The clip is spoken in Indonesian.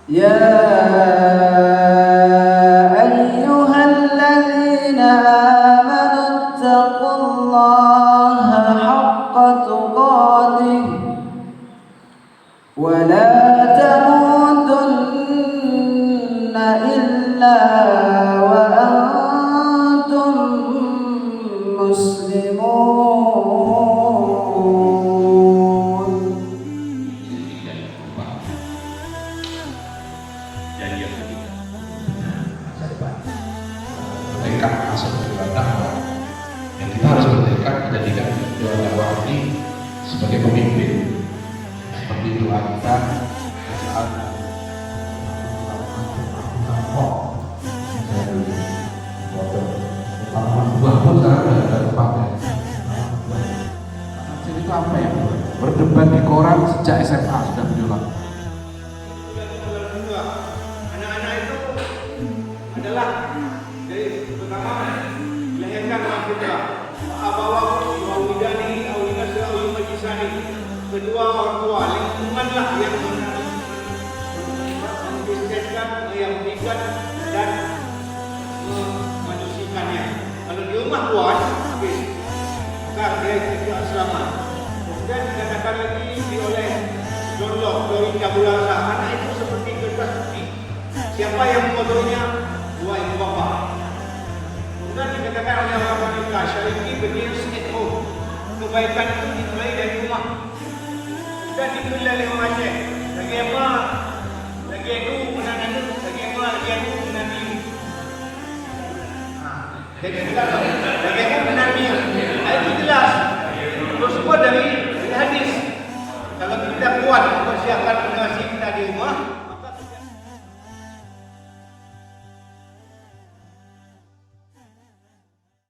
يا أيها الذين آمنوا اتقوا الله حق تقاته ولا تموتن إلا وأنتم مسلمون. Dan yang ketiga, tekad masuk ke dalam dakwah. Yang kita harus bertekad menjadikan dua dakwah ini sebagai pemimpin. Seperti doa kita, buah pun sekarang sudah ada tempatnya. Jadi itu apa ya? Berdebat di koran sejak SMA sudah berulang. Anak-anak itu adalah dari pertama dilahirkan dalam fitrah. Abawahu wa widani aw linasra aw yumajisani. Kedua orang tua, lingkunganlah yang mengizinkan, yang mengikat dan menyucikannya. Kalau di rumah kuat, habis. Maka dia tidak selamat. Kemudian dikatakan lagi oleh John Locke, Dori Tabulasa, anak itu seperti kertas putih. Siapa yang mengotorinya? Dua ibu bapa. Kemudian dikatakan oleh orang wanita, Syariki begins at home. Kebaikan itu dimulai dari rumah. Dan diberi oleh orang Syekh. Lagi apa? Lagi itu menanam. Lagi apa? Lagi itu menanam. Jadi kita